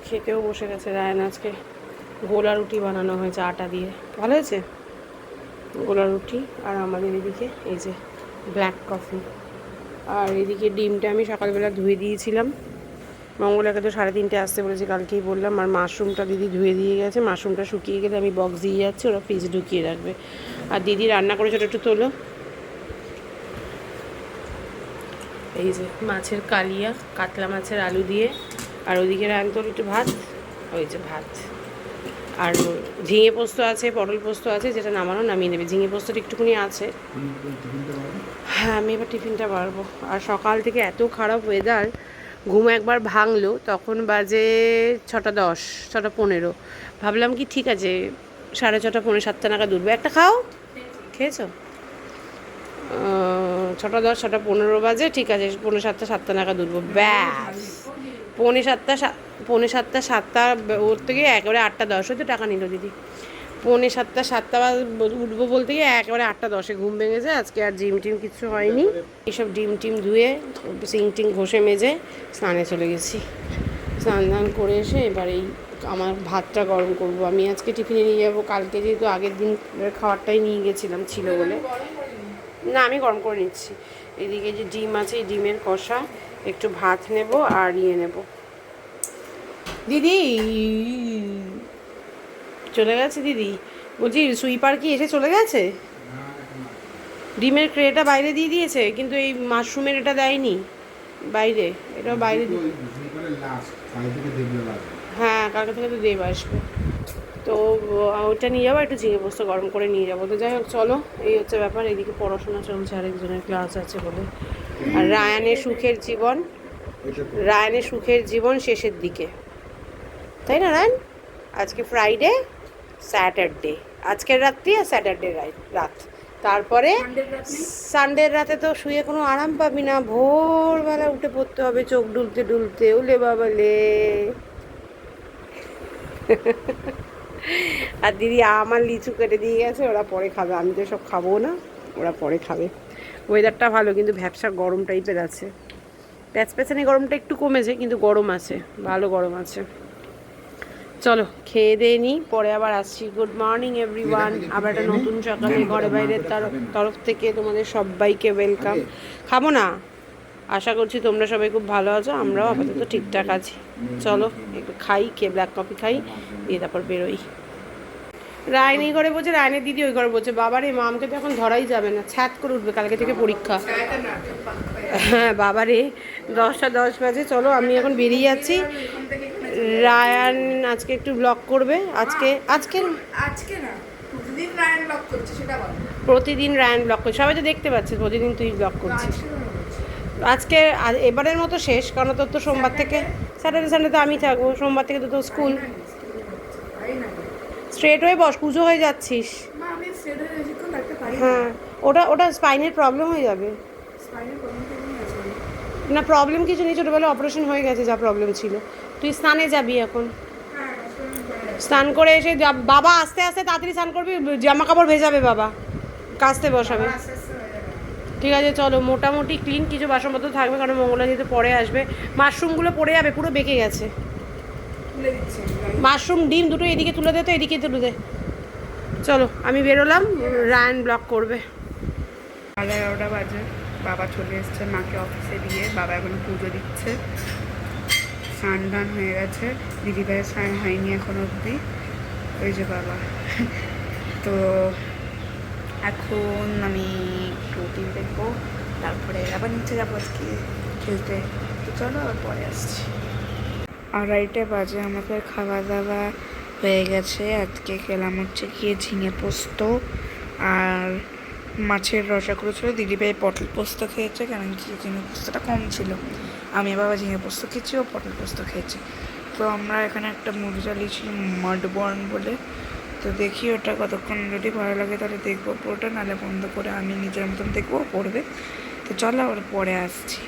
খেতেও বসে গেছে রায়ন। আজকে গোলা রুটি বানানো হয়েছে আটা দিয়ে, ভালো হয়েছে গোলা রুটি। আর আমাদের এদিকে এই যে ব্ল্যাক কফি, আর এদিকে ডিমটা আমি সকালবেলা ধুয়ে দিয়েছিলাম। মঙ্গলাকে তো 3:30 আসতে বলেছি, কালকেই বললাম। আর মাশরুমটা দিদি ধুয়ে দিয়ে গেছে, মাশরুমটা শুকিয়ে গেলে আমি বক্স দিয়ে যাচ্ছি, ওরা ফ্রিজে ঢুকিয়ে রাখবে। আর দিদি রান্না করেছে, ওটা একটু তোলো। এই যে মাছের কালিয়া, কাতলা মাছের আলু দিয়ে। আর ওইদিকে রায়ন একটু ভাত, ওই যে ভাত। আর ঝিঙে পোস্ত আছে, পটল পোস্ত আছে, যেটা নামানো নামিয়ে নেবে। ঝিঙে পোস্তটা একটুখানি আছে। হ্যাঁ, আমি এবার টিফিনটা বাড়বো। আর সকাল থেকে এত খারাপ ওয়েদার, ঘুম একবার ভাঙলো তখন বাজে 6:10, 6:15। ভাবলাম কি ঠিক আছে 6:30, 6:45 নাগাদ উঠবে। একটা খাও, খেয়েছো? 6:10, 6:15 বাজে, ঠিক আছে 6:45, 7 নাগাদ উঠবো। ব্যাস 6:45, 6:45, 7 ওর থেকে একেবারে 8:10 হয়তো টাকা নিল দিদি। 6:45, 7 উঠবো বলতে গিয়ে একেবারে 8:10 ঘুম ভেঙেছে। আজকে আর জিম টিম কিছু হয়নি। এইসব ডিম টিম ধুয়ে সিং টিং ঘষে মেজে স্নানে চলে গেছি। স্নান ধান করে এসে এবার এই আমার ভাতটা গরম করব। আমি আজকে টিফিনে নিয়ে যাবো, কালকে যেহেতু আগের দিন খাবারটাই নিয়ে গেছিলাম ছিল বলে। না, আমি গরম করে নিচ্ছি। এদিকে যে ডিম আছে, এই ডিমের কষা, একটু ভাত নেব আর নেব। দিদি চলে গেছে, দিদি বলছি সুইপার কি এসে চলে গেছে? ডিমের ক্রেটা বাইরে দিয়ে দিয়েছে, কিন্তু এই মাশরুমের এটা দেয়নি বাইরে। এটাও বাইরে, হ্যাঁ কালকে থেকে তো দেব আসবে। তো ওইটা নিয়ে যাবো, একটু ঝিঙে পোস্ত গরম করে নিয়ে যাবো। তো যাই হোক চলো, এই হচ্ছে ব্যাপার। এদিকে পড়াশোনা চলছে, আরেকজনের ক্লাস আছে বলে। আর রায়ানের সুখের জীবন শেষের দিকে, তাই না রায়ান? আজকে ফ্রাইডে, স্যাটারডে, আজকের রাত্রি আর স্যাটারডে রাত। তারপরে সানডের রাতে তো শুয়ে কোনো আরাম পাবি না, ভোরবেলা উঠে পড়তে হবে চোখ ডুলতে ডুলতে। ওলে বাবালে। আর দিদি আমার লিচু কেটে দিয়ে গেছে, ওরা পরে খাবে। আমি তো সব খাবো না, ওরা পরে খাবে। ওয়েদারটা ভালো, কিন্তু ভ্যাপসা গরম টাইপের আছে। প্যাচপ্যাচানি গরমটা একটু কমেছে, কিন্তু গরম আছে, ভালো গরম আছে। চলো খেয়ে দিয়ে নিই, পরে আবার আসছি। Good morning everyone. আবার একটা নতুন সকালে ঘরে বাইরের তরফ থেকে তোমাদের সবাইকে ওয়েলকাম। খাবো না, আশা করছি তোমরা সবাই খুব ভালো আছো, আমরাও আপাতত ঠিকঠাক আছি। চলো একটু খাই, খেয়ে ব্ল্যাক কফি খাই, দিয়ে তারপর বেরোই। রায়ন এই ঘরে বলছে, রায়নের দিদি ওই ঘরে বলছে। বাবারে মামকে তো এখন ধরাই যাবে না, ছ্যাত করে উঠবে, কালকে থেকে পরীক্ষা। হ্যাঁ বাবারে, 10:10 বাজে। চলো আমি এখন বেরিয়ে যাচ্ছি। রায়ান আজকে একটু ব্লগ করবে। আজকে না, প্রতিদিন রায়ান ব্লগ করছে, সবাই তো দেখতে পাচ্ছে প্রতিদিন তুই ব্লগ করছিস। আজকে এবারের মতো শেষ, কারণ তোর তো সোমবার থেকে, স্যাটারডে সানডে তো আমি থাকবো, সোমবার থেকে তো তোর স্কুল। স্ট্রেট হয়ে বস, পুজো হয়ে যাচ্ছিস। হ্যাঁ, ওটা স্পাইনের প্রবলেম হয়ে যাবে। না প্রবলেম কিছু নেই, ছোটোবেলায় অপারেশন হয়ে গেছে, যা প্রবলেম ছিল। তুই স্নানে যাবি এখন, স্নান করে এসে বাবা আস্তে আস্তে তাড়াতাড়ি স্নান করবি, জামা কাপড় ভেজাবে বাবা, কাচতে বসাবে। ঠিক আছে চলো, মোটামুটি ক্লিন কিছু বাসনপত্র থাকবে, কারণ মঙ্গলা যেহেতু পরে আসবে। মাশরুমগুলো পড়ে যাবে, পুরো বেঁকে গেছে। মাশরুম ডিম দুটো এদিকে তুলে দে, তো এদিকে তুলে দে। চলো আমি বেরোলাম, রায়ান ব্লক করবে। 11:30 বাজে, বাবা চলে এসছে মাকে অফিসে দিয়ে। বাবা এখন পুজো দিচ্ছে, স্নান টান হয়ে গেছে, দিদিভাইয়ের স্নান হয়নি এখন অবধি। ওই যে বাবা। তো এখন আমি প্রোটিন দেখবো, তারপরে আবার নিচে যাবো আজকে খেলতে। তো চলো আবার পরে আসছি। 2:30 বাজে, আমাদের খাওয়া দাওয়া হয়ে গেছে। আজকে খেলাম হচ্ছে গিয়ে ঝিঙে পোস্ত আর মাছের রসা করেছিল। দিদিভাই পটল পোস্ত খেয়েছে, কারণ কি ঝিঙে পোস্তটা কম ছিল। আমি বাবা ঝিঙে পোস্ত খেয়েছি, ও পটল পোস্ত খেয়েছি। তো আমরা এখানে একটা মুভি চালিয়েছি মাডবর্ন বলে, তো দেখি ওটা কতক্ষণ, যদি ভালো লাগে তাহলে দেখবো পুরোটা, নাহলে বন্ধ করে আমি নিজের মতন দেখবো, পড়বে। তো চলো আবার পরে আসছি।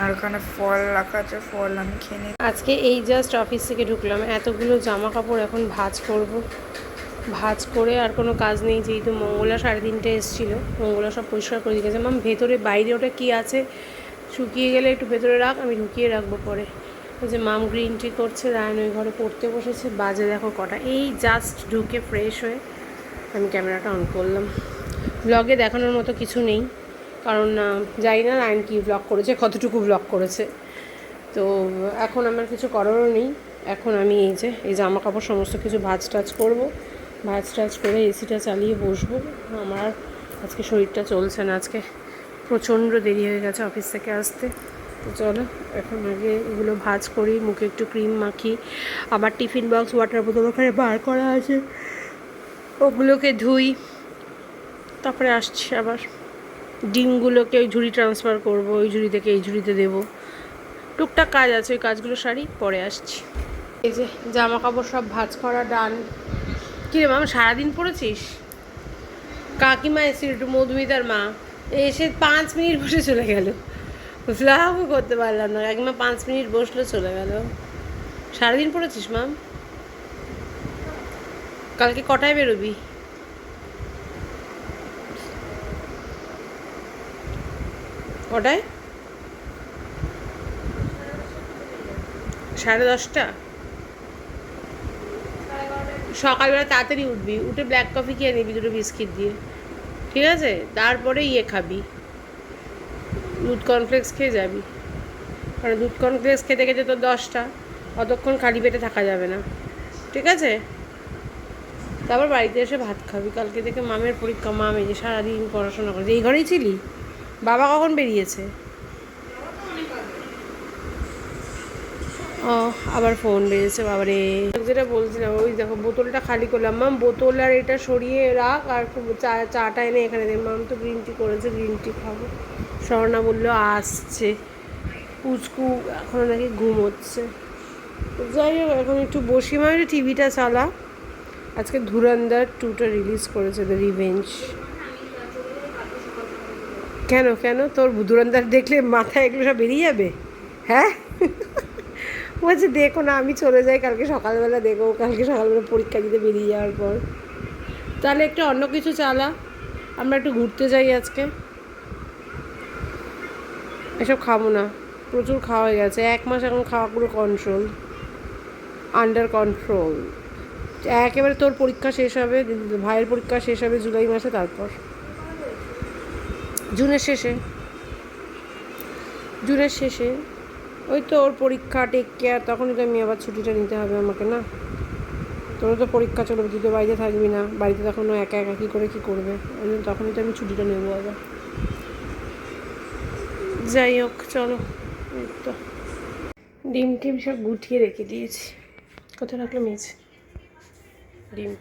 আর ওখানে ফল রাখা আছে, ফল আমি খেয়ে নিই। আজকে এই জাস্ট অফিস থেকে ঢুকলাম, এতগুলো জামা কাপড় এখন ভাঁজ করব। ভাঁজ করে আর কোনো কাজ নেই, যেহেতু মঙ্গলা 3:30 এসেছিলো, মঙ্গলা সব পরিষ্কার করে দিয়ে গেছে। মাম ভেতরে বাইরে ওটা কী আছে, শুকিয়ে গেলে একটু ভেতরে রাখ, আমি ঢুকিয়ে রাখবো পরে। ওই যে মাম গ্রিন টি করছে, রায়ন ওই ঘরে পড়তে বসেছে। বাজে দেখো কটা, এই জাস্ট ঢুকে ফ্রেশ হয়ে আমি ক্যামেরাটা অন করলাম। ব্লগে দেখানোর মতো কিছু নেই, কারণ জানি না রায়ন কী ব্লগ করেছে, কতটুকু ব্লগ করেছে। তো এখন আমার কিছু করারও নেই। এখন আমি এই জামা কাপড় সমস্ত কিছু ভাঁজ টাজ করবো। ভাঁজ টাজ করে এসিটা চালিয়ে বসবো। আমার আজকে শরীরটা চলছে না, আজকে প্রচণ্ড দেরি হয়ে গেছে অফিস থেকে আসতে। তো চলো এখন আগে এগুলো ভাঁজ করি, মুখে একটু ক্রিম মাখি। আমার টিফিন বক্স ওয়াটার বোতল ওখানে বার করা আছে, ওগুলোকে ধুই। তারপরে আসছি আবার ডিমগুলোকে ওই ঝুড়ি ট্রান্সফার করবো, ওই ঝুড়ি থেকে এই ঝুড়িতে দেবো। টুকটাক কাজ আছে, ওই কাজগুলো সারি, পরে আসছি। এই যে জামা কাপড় সব ভাঁজ করা ডান। কিরে মামা সারাদিন পড়েছিস? কাকিমা এসেছিল, একটু মধুমিতার মা, এসে 5 মিনিট বসে চলে গেল। ব্লগও করতে পারলাম না, কাকিমা 5 মিনিট বসলো চলে গেল। সারাদিন পড়েছিস মাম? কালকে কটায় বেরোবি? কটায়? 10:30। সকালবেলা তাড়াতাড়ি উঠবি, উঠে ব্ল্যাক কফি খেয়ে নিবি 2 বিস্কিট দিয়ে, ঠিক আছে? তারপরে খাবি, দুধ কর্নফ্লেক্স খেয়ে যাবি, কারণ দুধ কর্নফ্লেক্স খেতে খেতে তোর 10টা, অতক্ষণ খালি পেটে থাকা যাবে না, ঠিক আছে? তারপর বাড়িতে এসে ভাত খাবি। কালকে থেকে মামের পরীক্ষা। মাম এই যে সারাদিন পড়াশোনা করে, এই ঘরেই ছিলি? বাবা কখন বেরিয়েছে? ও আবার ফোন বেরিয়েছে, বাবারে। যেটা বলছিলাম, ওই দেখো বোতলটা খালি করলাম। মাম বোতল আর এটা সরিয়ে রাখ, আর চাটা এনে এখানে দে। মাম তো গ্রিন টি করেছে, গ্রিন টি খাবো। স্বর্ণা বললো আসছে। পুচকু এখনও নাকি ঘুমোচ্ছে। যাই হোক এখন একটু বসি। মানে টিভিটা চালা। আজকে ধুরন্ধর 2টা রিলিজ করেছে, দ্য রিভেঞ্জ। কেন কেন তোর ধুরন্ধর দেখলে মাথায় এগুলো সব বেরিয়ে যাবে? হ্যাঁ বলছে দেখো না, আমি চলে যাই কালকে সকালবেলা, দেখো কালকে সকালবেলা পরীক্ষা দিতে বেরিয়ে যাওয়ার পর। তাহলে একটু অন্য কিছু চালা, আমরা একটু ঘুরতে যাই আজকে। এসব খাবো না, প্রচুর খাওয়া হয়ে গেছে। 1 মাস এখন খাওয়া পুরো কন্ট্রোল, আন্ডার কন্ট্রোল। একেবারে তোর পরীক্ষা শেষ হবে, ভাইয়ের পরীক্ষা শেষ হবে জুলাই মাসে, তারপর জুনের শেষে, জুনের শেষে ওই তো ওর পরীক্ষা, টেক কেয়ার, তখনই তো আমি আবার ছুটিটা নিতে হবে আমাকে না। তোরও তো পরীক্ষা চলবে, তুই তো বাড়িতে থাকবি না, বাড়িতে তখন ও একা একা কী করে কী করবে, ওই জন্য তখনই তো আমি ছুটিটা নেবো আবার। যাই হোক চলো, এই তো ডিম টিম সব গুটিয়ে রেখে দিয়েছি। কোথায় রাখলো মেজ ডিম?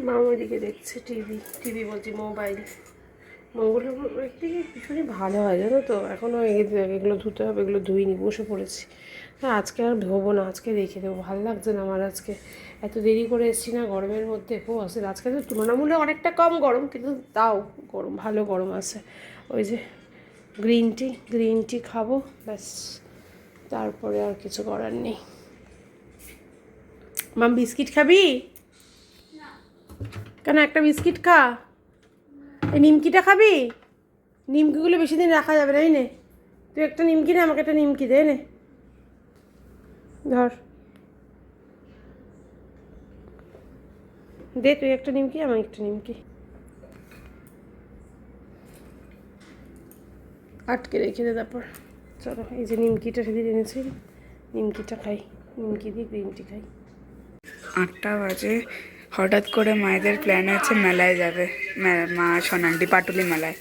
মা ওইদিকে দেখছে টিভি বলছি মোবাইল। মঙ্গলের একদিকে ভীষণই ভালো হয় জানো তো। এখনও এগুলো ধুতে হবে, এগুলো ধুইনি, বসে পড়েছি। হ্যাঁ আজকে আর ধোবো না, আজকে রেখে দেবো, ভালো লাগছে না আমার আজকে। এত দেরি করে এসেছি না গরমের মধ্যে, আসলে আজকে তো তুলনামূলক অনেকটা কম গরম, কিন্তু তাও গরম, ভালো গরম আছে। ওই যে গ্রিন টি খাবো ব্যাস, তারপরে আর কিছু করার নেই। মাম বিস্কিট খাবি? কেন, একটা বিস্কিট খা। এই নিমকিটা খাবি? নিমকিগুলো বেশি দিন রাখা যাবে না, এই নে তুই একটা নিমকি, না আমাকে একটা নিমকি দে, নে ধর, দে তুই একটা নিমকি, আমার একটা নিমকি। আটকে রেখে দে তারপর। চলো এই যে নিমকিটা সেদিন এনেছি, নিমকিটা খাই, নিমকি দিয়ে গ্রিন টি খাই। 8টা বাজে, হঠাৎ করে মায়েদের প্ল্যান আছে মেলায় যাবে, মা সোনান্ডি পাটুলি মেলায়।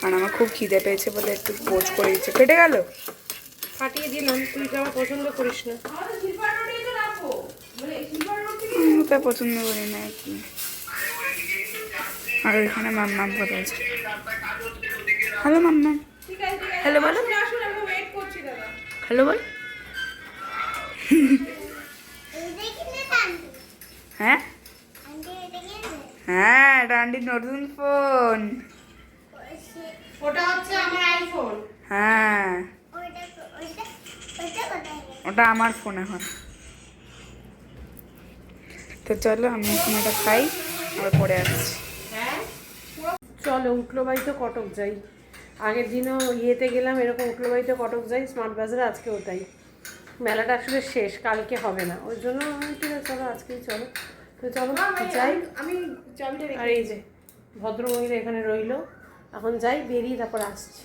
আর আমার খুব খিদে পেয়েছে বলে একটু পোজ করে দিচ্ছে। কেটে গেল, ফাটিয়ে দিলাম, তুই তো আমার পছন্দ করিস না। আমি তা পছন্দ করি না কি। আর ওইখানে মাম্মাম কথা আছে। হ্যালো মাম্মাম, হ্যালো বলো, হ্যালো বল। হ্যাঁ হ্যাঁ, ডান্ডির নতুন ফোন। ওটা হচ্ছে আমার আইফোন। হ্যাঁ ওটা আমার ফোন এখন। তো চলো আমি এখন এটা খাই, আবার পরে আসছি। চলো উঠলো বাড়ি তো কটক যাই। আগের দিনও ইয়েতে গেলাম এরকম উঠলো বাড়িতে কটক যাই স্মার্ট বাজারে, আজকেও তাই। মেলাটা আসলে শেষ, কালকে হবে না, ওই জন্য ঠিক আছে চলো আজকেই চলো। তো চলো যাই। আমি চাবিটা আর এই যে ভদ্রমহিলা এখানে রইলো, এখন যাই, বেরিয়ে তারপর আসছি।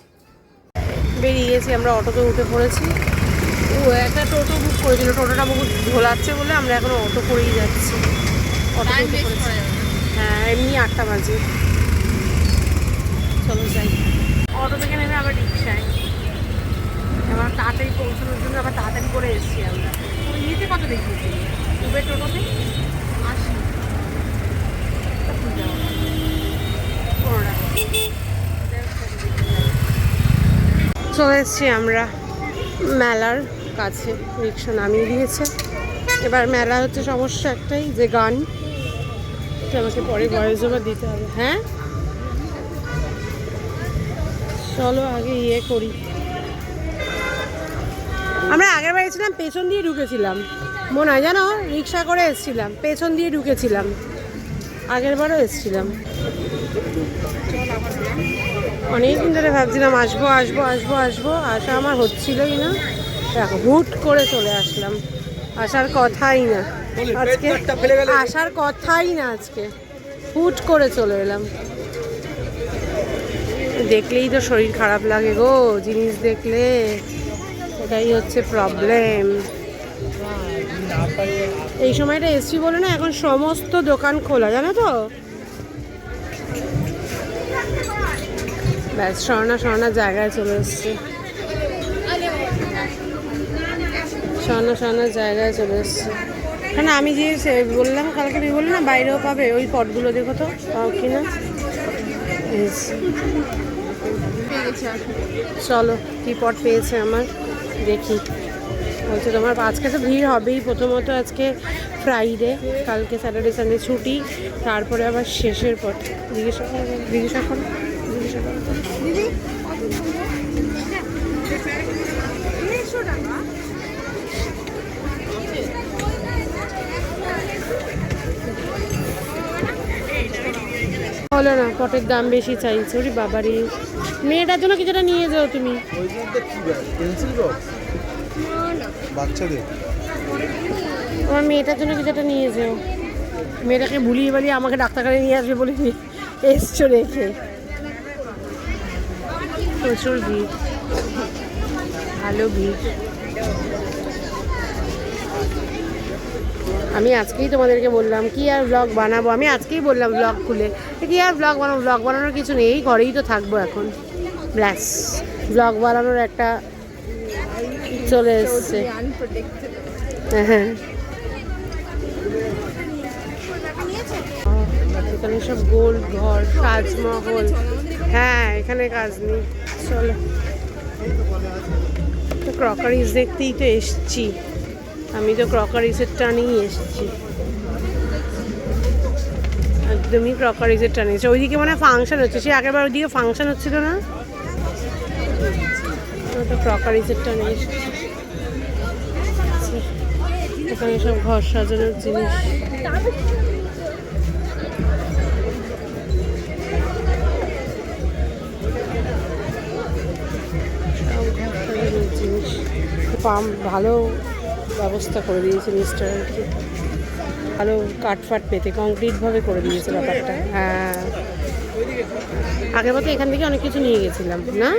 বেরিয়ে গেছি, আমরা অটোতে উঠে পড়েছি। ও একটা টোটো বুক করেছিল, টোটোটা বহুত ঘোলাচ্ছে বলে আমরা এখন অটো করেই যাচ্ছি। অটোতে উঠে পড়েছি। হ্যাঁ এমনি 8টা বাজে। চলো যাই। অটো থেকে নেমে আবার রিক্সায়, এবার তাড়াতাড়ি পৌঁছানোর জন্য আবার তাড়াতাড়ি করে এসেছি আমরা। ওই ইয়েতে কত দেখিয়েছি উবের টোটোতে 80 চলে এসেছি আমরা মেলার কাছে, রিক্সা নামিয়ে দিয়েছে। এবার মেলা হচ্ছে সমস্যা একটাই যে গান, তো আমাকে পরে ভয়েস ওভার দিতে হবে। হ্যাঁ চলো আগে ইয়ে করি। আমরা আগের বার এসেছিলাম পেছন দিয়ে ঢুকেছিলাম, মনে হয় জানো, রিক্সা করে এসেছিলাম, পেছন দিয়ে ঢুকেছিলাম, আগের বারও এসেছিলাম। অনেকদিন ধরে ভাবছিলাম আসবো আসবো আসবো আসবো, আসা আমার হচ্ছিলই না, দেখো হুট করে চলে আসলাম। আসার কথাই না আজকে, আসার কথাই না আজকে, হুট করে চলে এলাম। দেখলেই তো শরীর খারাপ লাগে গো, জিনিস দেখলে, এটাই হচ্ছে প্রবলেম। এই সময়টা এসছি বলে না এখন সমস্ত দোকান খোলা, জানো তো। ব্যাস স্বর্ণা জায়গায় চলে এসছে, স্বর্ণা জায়গায় চলে এসছে। কারণ আমি যে বললাম কালকে, তুমি বললে না বাইরেও পাবে, ওই পটগুলো দেখো তো পাও কিনা। চলো কি পট পেয়েছে আমার দেখি। বলছে তোমার আজকে তো ভিড় হবেই, প্রথমত আজকে ফ্রাইডে, কালকে স্যাটারডে সানডে ছুটি, তারপরে আবার শেষের পথ। জিজ্ঞাসা করো হলো না, পটের দাম বেশি চাইছে। ওরে বাবারি, মেয়েটার জন্য কিছুটা নিয়ে যাও তুমি। আমার মেয়েটার জন্য কিছুটা নিয়ে যাও, মেয়েটাকে ভুলিয়ে বালিয়ে আমাকে ডাক্তারখানায় নিয়ে আসবে বলে এসছো রেখে। প্রচুর ভিড়, ভালো ভিড়। আমি আজকেই তোমাদেরকে বললাম কি আর ব্লগ বানাবো, আমি আজকেই বললাম ব্লগ খুলে কি আর ব্লগ বানাবো, ব্লগ বানানোর কিছু নেই, এই ঘরেই তো থাকবো এখন। ব্যাস ব্লগ বানানোর একটা চলে এসছে। হ্যাঁ এখানে সব গোল্ড ঘর, তাজমহল। হ্যাঁ এখানে কাজ নেই, চলো। তো ক্রকারিজ দেখতেই তো এসছি, আমি তো ক্রকারিজের টানেই এসছি, একদমই ক্রকারিজের টানে। ওইদিকে মানে ফাংশন হচ্ছে, সে আগেরবার ওইদিকে ফাংশন হচ্ছিল না, তো ক্রকারিজের টানে এসছি। এখানে সব ঘর সাজানোর জিনিস, জিনিস ভালো ব্যবস্থা করে দিয়েছে মিস্টার আর কি, ভালো কাঠফাট পেতে কংক্রিটভাবে করে দিয়েছে ব্যাপারটা। হ্যাঁ আগের মতো এখান থেকে অনেক কিছু নিয়ে গেছিলাম না,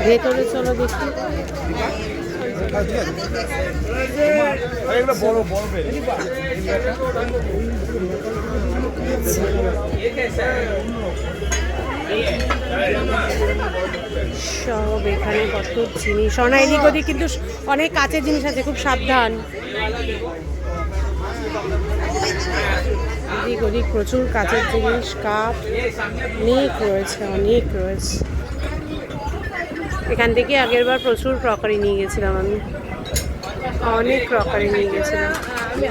ভেতরে চলো দেখি। সব এখানে কত জিনিস, সোনা এদিক ওদিক কিন্তু অনেক কাছের জিনিস আছে, খুব সাবধান। এদিক ওদিক প্রচুর কাছের জিনিস, কাপ অনেক রয়েছে, অনেক রয়েছে। এখান থেকে আগেরবার প্রচুর ক্রকারি নিয়ে গেছিলাম আমি, অনেক ক্রকারি নিয়ে গেছিলাম।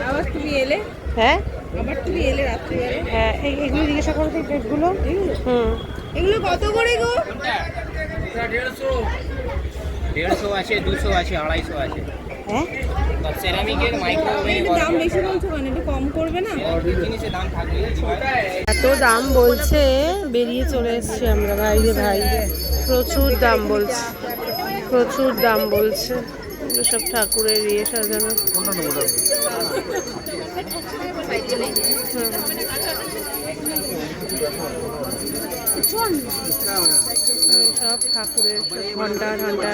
আবার তুমি এলে, হ্যাঁ আবার তুমি এলে রাত্রিবেলা। হ্যাঁ এগুলো জিজ্ঞাসা করতে, ডেটগুলো। এগুলো কত করে গো? 150 আছে, 200 আছে, 250 আছে। হ্যাঁ সেরামিকের মাইক্রোওভেনে দাম বেশি বলছো কেন, একটু কম করবে না? জিনিসের দাম থাকবে। এত দাম বলছে, বেরিয়ে চলে এসছি আমরা বাইরে ভাই। প্রচুর দাম বলছে, প্রচুর দাম বলছে। এগুলো সব ঠাকুরের ইয়ে সাজানো। সব ঠাকুরের সব ঘন্টা ঘন্টা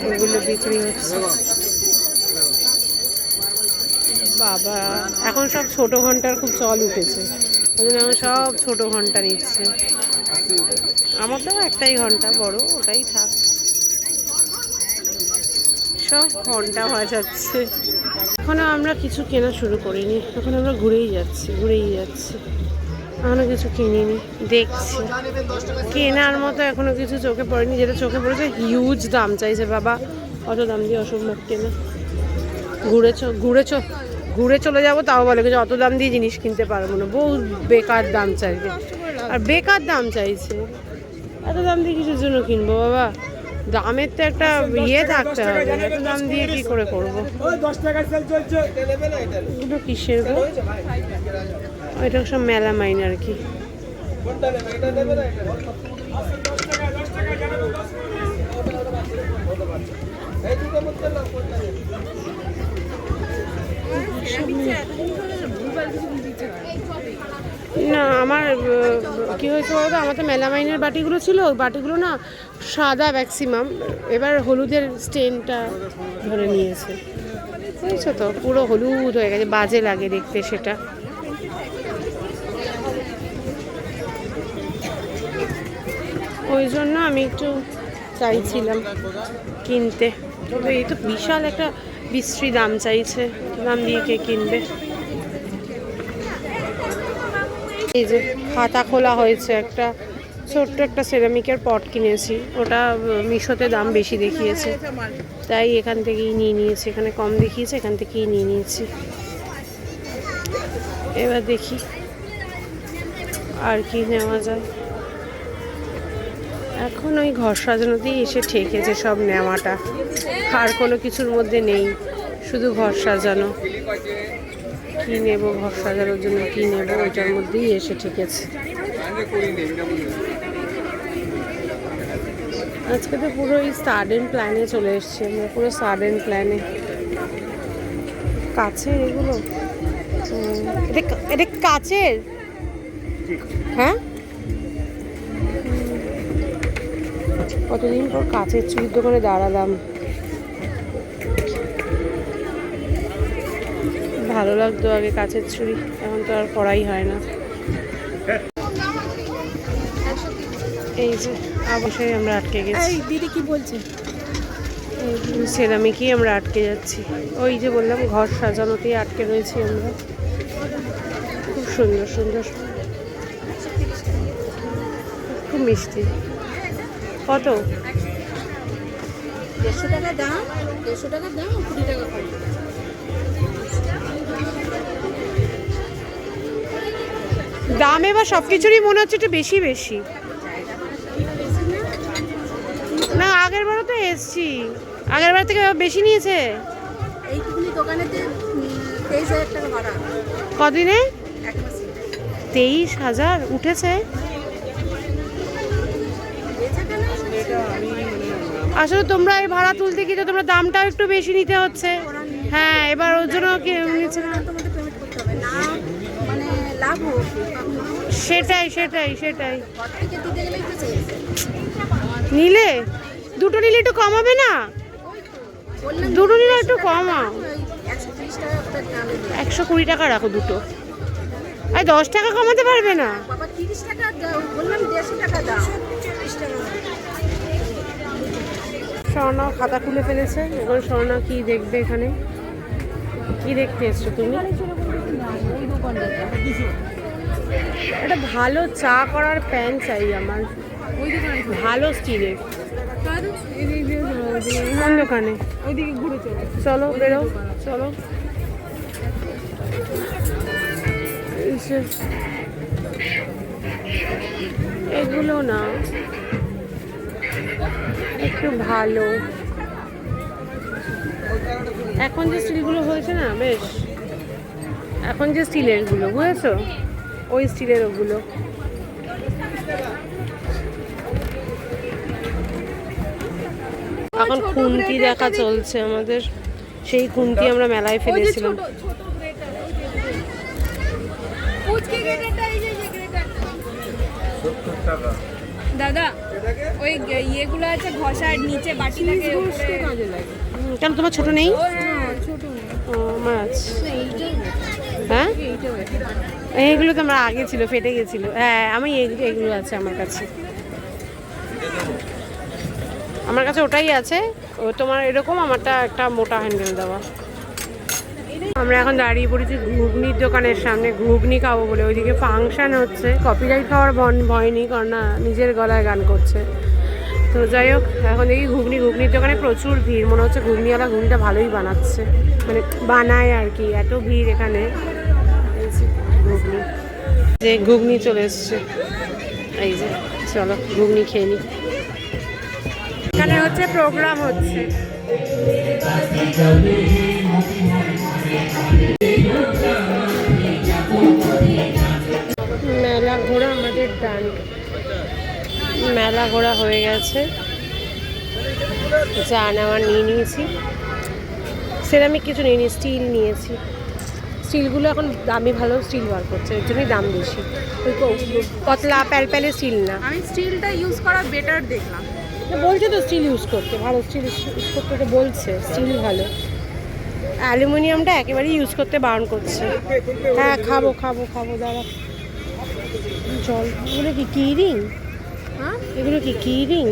ওগুলো বিক্রি হচ্ছে। বাবা, এখন সব ছোট ঘন্টার খুব চল উঠেছে, ওই জন্য এখন সব ছোট ঘন্টা নিচ্ছে। আমার তো একটাই ঘন্টা বড়, ওটাই থাক। সব ঘন্টা বাজাচ্ছে। এখনো আমরা কিছু কেনা শুরু করিনি, এখন আমরা ঘুরেই যাচ্ছি। এখনো কিছু কিনিনি, দেখছি। কেনার মতো এখনো কিছু চোখে পড়েনি। যেটা চোখে পড়েছে, হিউজ দাম চাইছে বাবা। অত দাম দিয়ে অসম্ভব কেনা। ঘুরে চলে যাবো, তাও বলে যে অত দাম দিয়ে জিনিস কিনতে পারবো না, বহু বেকার দাম চাইছে। আর বেকার দাম চাইছে, এত দাম দিয়ে কিসের জন্য কিনবো বাবা? দামের তো একটা ইয়ে থাকতে হবে, এত দাম দিয়ে কি করে করবো? এগুলো কিসের গো? ওইটা সব মেলা মাইন আর কি। না, আমার কি হয়েছে বলতো, আমার তো মেলামাইনের বাটিগুলো ছিল, বাটিগুলো না সাদা ম্যাক্সিমাম, এবার হলুদের স্টেনটা ধরে নিয়েছে, বুঝছো তো, পুরো হলুদ হয়ে গেছে, বাজে লাগে দেখতে সেটা। ওই জন্য আমি একটু চাইছিলাম কিনতে, তবে এই তো বিশাল একটা বিশ্রী দাম চাইছে, দাম দিয়ে কে কিনবে? এই যে খাতা খোলা হয়েছে, একটা ছোট্ট একটা সেরামিকের পট কিনেছি, ওটা মিশোতে দাম বেশি দেখিয়েছে, তাই এখান থেকেই নিয়ে নিয়েছি। এখানে কম দেখিয়েছে, এখান থেকেই নিয়ে নিয়েছি। এবার দেখি আর কি নেওয়া যায়। এখন ওই ঘর সাজানোতেই এসে ঠেকেছে সব নেওয়াটা, আর কোনো কিছুর মধ্যে নেই, শুধু ঘর সাজানো। কি নেব, ঘর সাজানোর জন্য কি নেব, ওইটার মধ্যেই এসে ঠেকেছে। আজকে তো পুরো এই সাডেন প্ল্যানে চলে এসছি আমরা, পুরো সাডেন প্ল্যানে। কাছের এগুলো, এটা কাছের, হ্যাঁ কতদিন পর কাছের চুড়ির দোকানে দাঁড়ালাম, ভালো লাগতো আগে কাছের চুড়ি, এখন তো আর পড়াই হয় না। এই যে অবশ্যই আমরা আটকে গেছি। দিদি কি বলছে? সেরামিকই আমরা আটকে যাচ্ছি। ওই যে বললাম, ঘর সাজানোতেই আটকে রয়েছি আমরা। খুব সুন্দর সুন্দর, খুব মিষ্টি। কত? 150 টাকা দাম, 150 টাকা দাম, 20 টাকা কম। দাম এবার সব কিছুরই মনে হচ্ছে একটু বেশি বেশি। না, আগের বারও তো এসছি, আগের বার থেকে বেশি নিয়েছে। এইটুকুনি দোকানেতে 23,000 টাকা ভাড়া। কদিনে? এক মাসে 23,000 উঠেছে। আসলে তোমরা এই ভাড়া তুলতে গিয়ে তো তোমরা দামটাও একটু বেশি নিতে হচ্ছে। হ্যাঁ, এবার ওর জন্য কি নিচ্ছে না? তোমাদের পেমেন্ট করতে হবে না, মানে লাভ হোক। সেটাই সেটাই সেটাই। থেকে দিতে গেলেই তো চাইছে। নিলে দুটো নিলে একটু কমাবে না? দুটো নিলে একটু কমাও। 130 টাকা আপনার দামে দেয়। 120 টাকা রাখো দুটো। আর 10 টাকা কমাতে পারবে না? বাবা 30 টাকা দাও, বললাম 150 টাকা দাও। 30 টাকা। স্বর্ণা খাতা খুলে ফেলেছে। এবার স্বর্ণা কি দেখবে এখানে? কি দেখতে এসছো তুমি? একটা ভালো চা করার প্যান চাই আমার, ভালো স্টিলের। কোন দোকানে? ওইদিকে ঘুরে চলো, চলো বেরো, চলো। এগুলো না, একটু ভালো এখন যে স্টিলগুলো হয়েছে না বেশ, এখন যে স্টিলেরগুলো বুঝেছো, ওই স্টিলের ওগুলো। এখন খুন্তি দেখা চলছে আমাদের, সেই খুন্তি আমরা মেলায় ফেলেছিলাম। দাদা ওই ইয়েগুলো আছে ঘষার নিচে বাটি থাকে কাজে লাগে। কেন তোমার ছোট নেই? ও মাছ, হ্যাঁ এইগুলো তো আমার আগে ছিল, ফেটে গেছিল। হ্যাঁ আমি এইগুলো আছে আমার কাছে, আমার কাছে ওটাই আছে। ও তোমার এরকম, আমারটা একটা মোটা হ্যান্ডেল দেওয়া। আমরা এখন দাঁড়িয়ে পড়েছি ঘুগনির দোকানের সামনে, ঘুগনি খাবো বলে। ওইদিকে ফাংশন হচ্ছে, কপিরাইট খাওয়ার ভয় নেই, কারণ না নিজের গলায় গান করছে। তো যাই হোক, এখন দেখি ঘুগনির দোকানে প্রচুর ভিড়, মনে হচ্ছে ঘুগনিওয়ালা ঘুগনিটা ভালোই বানাচ্ছে, মানে বানায় আর কি, এত ভিড় এখানে। ঘুগনি, যে ঘুগনি চলে এসছে, এই যে চলো ঘুগনি খেয়ে নিই। এখানে হচ্ছে প্রোগ্রাম হচ্ছে, মেলা ঘোরা আমাদের ডান। মেলা ঘোরা হয়ে গেছে, যা নেওয়ার নিয়ে নিয়েছি। সেরামিক কিছু নিয়ে নিই, স্টিল নিয়েছি। স্টিলগুলো এখন দামি ভালো স্টিল বার করছে, এর জন্যই দাম বেশি। ওই পতলা প্যালপ্যালে স্টিল না। আমি স্টিলটা ইউজ করা বেটার দেখলাম। বলছে তো স্টিল ইউজ করতে, ভালো স্টিল ইউজ করতে তো বলছে, স্টিল ভালো। অ্যালুমিনিয়ামটা একেবারেই ইউজ করতে বারণ করছে। হ্যাঁ খাবো খাবো খাবো, দাঁড়া। জল, এগুলো কি রিং? হ্যাঁ এগুলো কি রিং?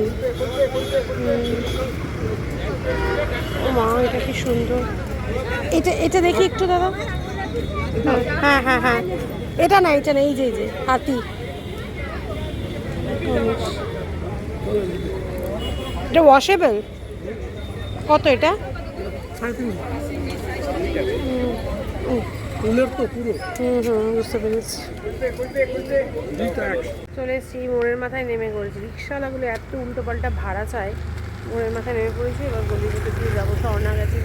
ও মা, এটা কি সুন্দর। এটা দেখি একটু দাদা। হ্যাঁ হ্যাঁ হ্যাঁ, এটা না এই যে হাতি। এটা ওয়াশেবল। কত এটা? বুঝতে পেরেছি। চলে এসেছি, মোড়ের মাথায় নেমে পড়েছি। রিক্সাওয়ালাগুলো এত উল্টো পাল্টা ভাড়া চায়। মোড়ের মাথায় নেমে পড়েছি, এবার গলি দিকে দিয়ে যাবো। স্বর্ণা গেছি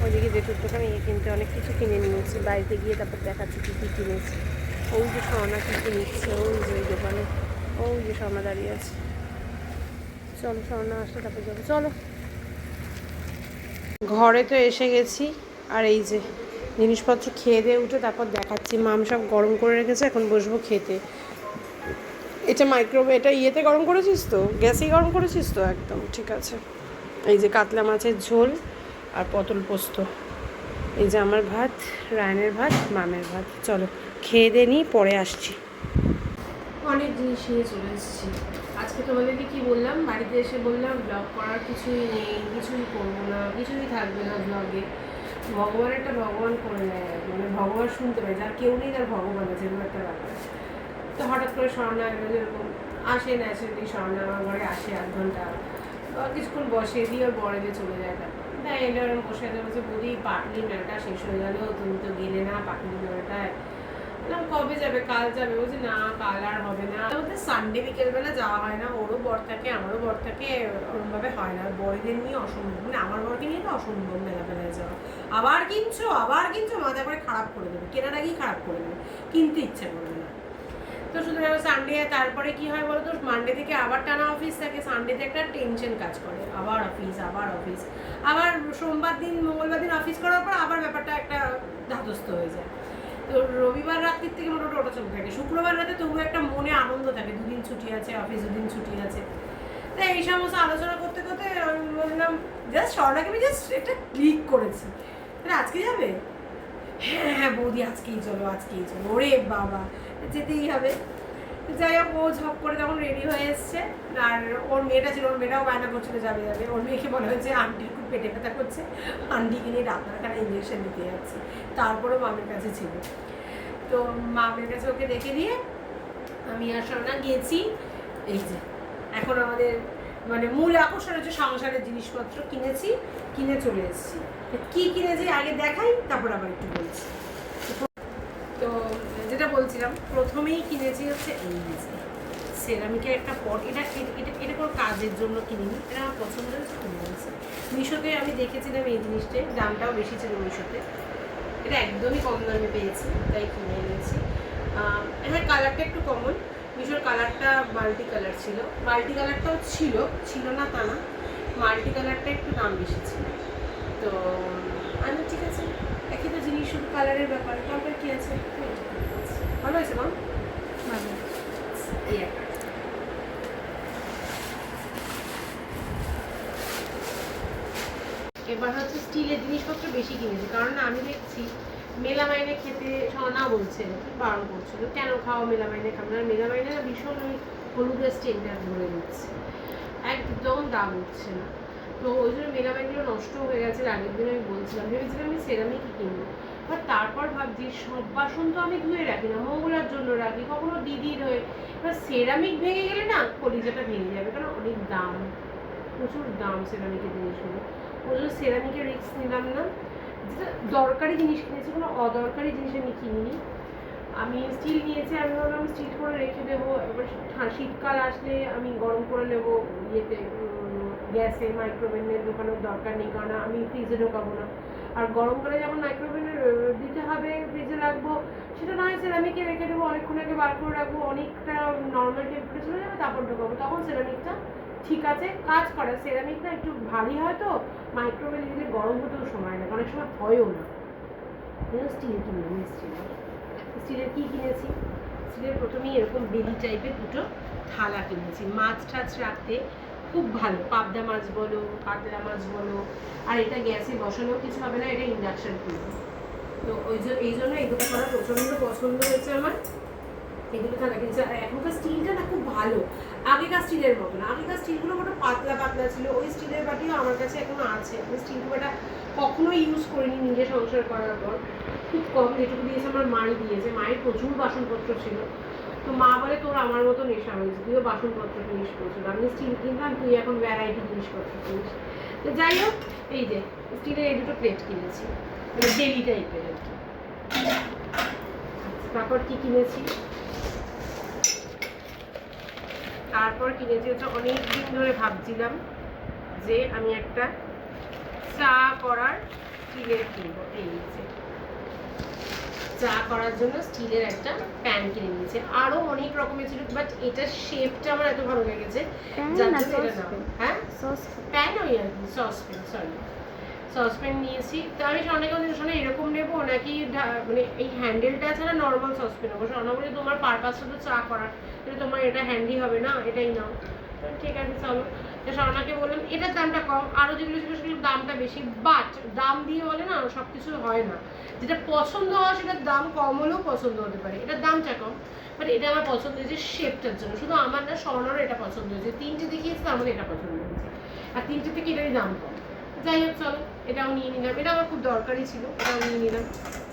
ওইদিকে, জেঠুর দোকানে কিনতে অনেক কিছু কিনে নিয়েছি। বাড়িতে গিয়ে তারপর দেখাচ্ছি কী কী কিনেছি। ওই যে স্বর্ণা কী কী নিচ্ছে, ওই যে ওই দোকানে, ওই যে স্বর্ণা দাঁড়িয়ে আছে। চলো স্বর্ণা আসলে তারপর যাবো, চলো। ঘরে তো এসে গেছি, আর এই যে জিনিসপত্র খেয়ে দিয়ে উঠে তারপর দেখাচ্ছি। মাম সব গরম করে রেখেছে, এখন বসবো খেতে। এটা মাইক্রোওয়েভ, এটা ইয়েতে গরম করেছিস তো, গ্যাসেই গরম করেছিস তো? একদম ঠিক আছে। এই যে কাতলা মাছের ঝোল আর পটল পোস্ত। এই যে আমার ভাত, রায়নের ভাত, মামের ভাত। চলো খেয়ে দিয়ে নিই, পরে আসছি। অনেক জিনিস নিয়ে চলে এসেছি। আজকে তোমাদেরকে কি বললাম, বাড়িতে এসে বললাম ব্লগ করার কিছুই নেই, কিছুই করবো না, কিছুই থাকবে না ব্লগে। ভগবানেরটা ভগবান করে নেয়, মানে ভগবান শুনতে পায়, যার কেউ নেই তার ভগবান আছে, এরকম একটা ব্যাপার। তো হঠাৎ করে স্বর্ণা এলো, যেরকম আসে ন্যাচারালি স্বর্ণা আমার ঘরে আসে, 8 ঘন্টা কিছুক্ষণ বসে দিয়ে ওর বড় দিয়ে চলে যায়। তারপর তাই এলো, এরকম বসে আছে, বলছে বৌদি পাটলি মেলাটা শেষ হয়ে গেল, তুমি তো গেলে না পাটলি মেলাটায়। কবে যাবে? কাল যাবে। বলছে না কাল আর হবে না। আমাদের সানডে বিকেলবেলা যাওয়া হয় না, ওরও বর থাকে আমারও বর থাকে, ওরমভাবে হয় না। বড়দের নিয়ে অসম্ভব, মানে আমার বরকে নিয়ে তো অসম্ভব মেলায় যাওয়া। আবার কিনছো মাথা করে খারাপ করে দেবে, কেনার আগেই খারাপ করে দেবে, কিনতে ইচ্ছে করবে না। তো সুতরাং সানডে, তারপরে কি হয় বলো তো, মানডে থেকে আবার টানা অফিস থাকে, সানডেতে একটা টেনশন কাজ করে, আবার অফিস আবার সোমবার দিন মঙ্গলবার দিন অফিস করার পর আবার ব্যাপারটা একটা ধাতস্থ হয়ে যায়। তো রবিবার রাত্রির থেকে মোটামুটি ওটা চলতে থাকে। শুক্রবার রাতে তবু একটা মনে আনন্দ থাকে, 2 দিন ছুটি আছে, অফিস 2 দিন ছুটি আছে। তাই এই সমস্ত আলোচনা করতে করতে আমি বললাম, জাস্ট স্বর্ণাকে আমি জাস্ট একটা ক্লিক করেছি, তাহলে আজকে যাবে? হ্যাঁ বৌদি আজকেই চলো। ওরে বাবা, যেতেই হবে। যাই হোক, ও ঝপ করে তখন রেডি হয়ে এসছে, আর ওর মেয়েটা ছিল, ওর মেয়েটাও বায়না করছিল যাবে। ওর মেয়েকে বলা হয়েছে আন্টির খুব পেটে ব্যথা করছে, আন্টিকে নিয়ে ডাক্তারখানা ইঞ্জেকশন দিতে যাচ্ছি। তারপরে মামের কাছে ছিল, তো মামের কাছে ওকে দেখে দিয়ে আমি আর স্বর্ণা গিয়েছি। এই যে এখন আমাদের মানে মূল আকর্ষণ হচ্ছে সংসারের জিনিসপত্র কিনে চলে এসেছি। কি কিনেছি আগে দেখাই, তারপর আবার একটু বলছি। তো যেটা বলছিলাম, প্রথমেই কিনেছি হচ্ছে এই সেরামিকের একটা পট, এটা এটা এটা কোনো কাজের জন্য কিনিনি, এটা আমার পছন্দ হয়েছে, কিনে নিয়েছি। মিশোতে আমি দেখেছিলাম এই জিনিসটা, দামটাও বেশি ছিল মিশোতে, এটা একদমই কম দামে পেয়েছি তাই কিনে নিয়েছি। এবার কালারটা একটু কমন, মিশোর কালারটা মাল্টি কালার ছিল, মাল্টি কালারটাও ছিল না তা না, মাল্টি কালারটা একটু দাম বেশি ছিল। তো আমি ঠিক আছে, একই তো জিনিস, শুধু কালারের ব্যাপার, তারপরে কী আছে, ভালো হয়েছে মা, ভালো। এই একটা। এবার হচ্ছে স্টিলের জিনিসপত্র বেশি কিনেছি, কারণ আমি দেখছি মেলামাইনে খেতে সোনা বলছে, বারণ করছিল কেন খাও মেলামাইনে, খাবো না মেলামাইনে, না ভীষণ ওই হলুদের স্টেনটা ধরে দিচ্ছে, একদম দাম উঠছে না। তো ওই জন্য মেলামাইনগুলো নষ্ট হয়ে গেছে, আগের দিন আমি বলছিলাম, ভেবেছিলাম আমি সেরামিকই কিনবো, বাট তারপর ভাবছি সব বাসন তো আমি ধুয়ে রাখি না, মঙ্গলার জন্য রাখি, কখনো দিদির হয়ে, এবার সেরামিক ভেঙে গেলে না কলিজাটা ভেঙে যাবে, কারণ অনেক দাম, প্রচুর দাম সেরামিকের জিনিসগুলো। ওই জন্য সেরামিকের রিস্ক নিলাম না, যেটা দরকারি জিনিস কিনেছি, কোনো অদরকারি জিনিস আমি কিনিনি। আমি স্টিল নিয়েছি, আমি ভাবলাম স্টিল করে রেখে দেবো, এবার শীতকাল আসলে আমি গরম করে নেবো ইয়েতে, গ্যাসে, মাইক্রোওভেনের দোকানের দরকার নেই, কারণ আমি ফ্রিজে ঢোকাবো না, আর গরমকালে যখন মাইক্রোওভেনে দিতে হবে ফ্রিজে রাখবো, সেটা নয় সেরামিকে রেখে দেবো, অনেকক্ষণ আগে বার করে রাখবো, অনেকটা নর্মাল টেম্পারেচার চলে যাবে, তারপর ঢোকাবো, তখন সেরামিকটা ঠিক আছে কাজ করে। সেরামিকটা একটু ভারী হয় তো, মাইক্রোওভেনে দিলে গরম হতেও সময় লাগে, অনেক সময় হয়ও না। স্টিল কিনলাম, স্টিলের কী কিনেছি, স্টিলের প্রথমেই এরকম বেলি টাইপের দুটো থালা কিনেছি, মাছ টাছ রাখতে খুব ভালো, পাবদা মাছ বলো, কাতলা মাছ বলো, আর এটা গ্যাসে বসালেও কিছু হবে না, এটা ইন্ডাকশান কিনবো। তো এই জন্য এই দুটো থালা প্রচণ্ড পছন্দ হয়েছে আমার, এগুলো থালা কিনছে। আর এখনকার স্টিলটা না খুব ভালো, আগেকার স্টিলের মতো না, আগেকার স্টিলগুলো বড় পাতলা পাতলা ছিল, ওই স্টিলের বাটিও আমার কাছে এখনো আছে, আমি স্টিল বাটা কখনোই ইউজ করিনি নিজে সংসার করার পর, খুব কম, যেটুকু দিয়েছে আমার মাই দিয়েছে, মায়ের প্রচুর বাসনপত্র ছিল, তো মা বলে তোর আমার মতো নেশা হয়েছে, তুইও বাসনপত্র জিনিস করছিল, আমি স্টিল কিনলাম, তুই এখন ভ্যারাইটি জিনিসপত্র কিনিস। তো যাই হোক, এই যে স্টিলের এই দুটো প্লেট কিনেছি, মানে ডেলি টাইপের আর কি। তারপর কি কিনেছি, তারপর কিনেছি হচ্ছে, অনেক দিন ধরে ভাবছিলাম যে আমি একটা চা করার স্টিলের কিনবো, এই যে চা করার জন্য স্টিলের একটা প্যান কিনে নিয়েছে, আরো অনেক রকমের ছিল, বাট এটার শেপটা আমার এত ভালো লেগেছে, যার জন্য এটা নাম, হ্যাঁ প্যান, ওই আর কি সসপ্যান, সসপ্যান নিয়েছি। তো আমি অনেকে বলছি শোনা এরকম নেবো নাকি, মানে এই হ্যান্ডেলটা ছাড়া নর্মাল সসপ্যান নেবো, শোনা বলে তোমার পারপাসটা তো চা করার, কিন্তু তোমার এটা হ্যান্ডি হবে না, এটাই নাও। ঠিক আছে চলো, তো স্বর্ণাকে বললাম এটার দামটা কম, আরও যেগুলো ছিল সেগুলোর দামটা বেশি, বাট দাম দিয়ে বলে না সব কিছু হয় না, যেটা পছন্দ হয় সেটার দাম কম হলেও পছন্দ হতে পারে, এটার দামটা কম, বাট এটা আমার পছন্দ হয়েছে শেপটার জন্য, শুধু আমার না স্বর্ণারও এটা পছন্দ হয়েছে, তিনটে দেখিয়েছে তার মধ্যে এটা পছন্দ হয়েছে, আর তিনটে থেকে এটারই দাম কম। যাই হোক চলো, এটাও নিয়ে নিলাম, এটা আমার খুব দরকারি ছিল, এটাও নিয়ে নিলাম,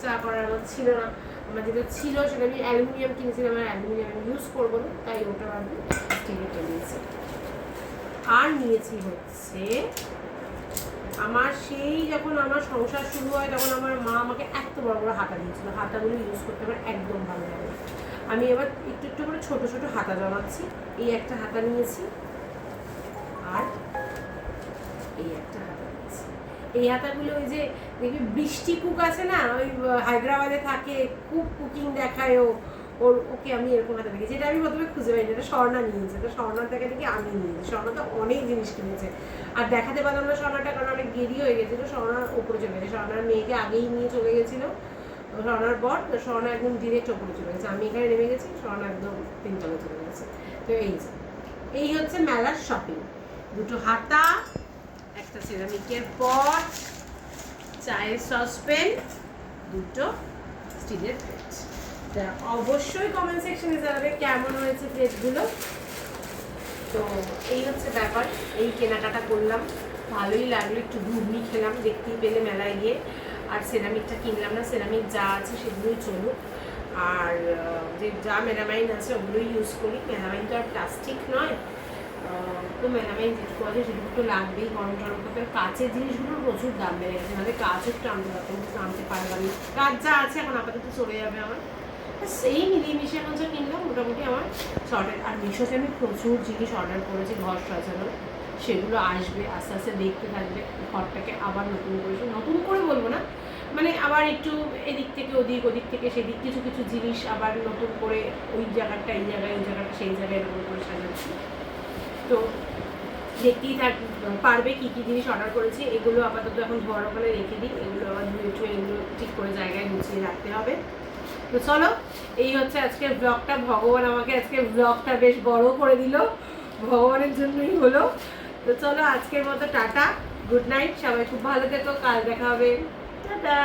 চা করার আমার ছিল না, আমার যেটা ছিল সেটা আমি অ্যালুমিনিয়াম কিনেছিলাম, আমার অ্যালুমিনিয়াম ইউজ করবো না, তাই ওটা আমি স্টিলেরটা নিয়েছি। আর নিয়েছি হচ্ছে, আমার সেই যখন আমার সংসার শুরু হয় তখন আমার মা আমাকে এত বড় বড় হাতা দিয়েছিল, হাতাগুলো ইউজ করতে আমার একদম ভালো লাগে, আমি এবার একটু একটু করে ছোটো ছোটো হাতা জমাচ্ছি, এই একটা হাতা নিয়েছি, আর এই একটা হাতা নিয়েছি, এই হাতাগুলো ওই যে দেখবি বৃষ্টি কুক আছে না, ওই হায়দ্রাবাদে থাকে, খুব কুকিং দেখায় ওকে আমি এরকম হাতে দেখেছি, যেটা আমি প্রথমে খুঁজে পাইনি, এটা স্বর্ণা নিয়েছে, তো স্বর্ণার দেখা দেখি আমি নিয়েছি, স্বর্ণা তো অনেক জিনিস কিনেছে, আর দেখাতে পারলাম না স্বর্ণাটা, কারণ অনেক দেরি হয়ে গেছিলো, স্বর্ণার ওপরে চলে গেছে, স্বর্ণার মেয়েকে আগেই নিয়ে চলে গেছিলো স্বর্ণার বর, তো স্বর্ণা একদম ডিরেক্ট ওপরে চলে গেছে, আমি এখানে নেমে গেছি, স্বর্ণা একদম তিনতলা চলে গেছে। তো এই হচ্ছে মেলার শপিং, দুটো হাতা, একটা সিরামিকের পট, চায়ের সসপ্যান, দুটো স্টিলের প্লেট। অবশ্যই কমেন্ট সেকশনে জানাবে কেমন হয়েছে প্লেটগুলো। তো এই হচ্ছে ব্যাপার, এই কেনাকাটা করলাম, ভালোই লাগলো, একটু ঘুগনি খেলাম দেখতেই পেলে মেলায় গিয়ে, আর সেরামিকটা কিনলাম না, সেরামিক যা আছে সেগুলোই চলুক, আর যে যা মেলামাইন আছে ওগুলোই ইউজ করি, মেলামাইন তো আর প্লাস্টিক নয়, তো মেলামাইন যেটুকু আছে সেটুকু তো লাগবেই, গরম টরম করতে, কাঁচের জিনিসগুলোর প্রচুর দাম বেড়ে গেছে, নাহলে কাঁচ একটু আনতে পারতাম, কিন্তু আনতে পারলাম না, কাজ যা আছে এখন আপাতত চলে যাবে আমার, সেই মিলিয়ে মিশিয়ে এখন যা কিনলাম মোটামুটি আমার শর্টের। আর মিশোতে আমি প্রচুর জিনিস অর্ডার করেছি ঘর সাজানোর, সেগুলো আসবে আস্তে আস্তে দেখতে থাকবে। ঘরটাকে আবার নতুন করে বলবো না, মানে আবার একটু এদিক থেকে ওদিক, ওদিক থেকে সেদিক, কিছু কিছু জিনিস আবার নতুন করে ওই জায়গাটা এই জায়গায়, ওই জায়গাটা সেই জায়গায় এরকম করে সাজাচ্ছি। তো দেখতেই পারবে কী কী জিনিস অর্ডার করেছি। এগুলো আপাতত এখন ধোয়ার ওখানে রেখে দিই, এগুলো আবার ধুয়ে টুয়ে এগুলো ঠিক করে জায়গায় গুছিয়ে রাখতে হবে। তো চলো, এই হচ্ছে আজকের ব্লগটা। ভগবান আমাকে আজকে ব্লগটা বেশ বড় করে দিল, ভগবানের জন্যই হলো। তো চলো আজকের মতো টাটা, গুড নাইট, সবাই খুব ভালো থেকো, কাল দেখা হবে, টাটা।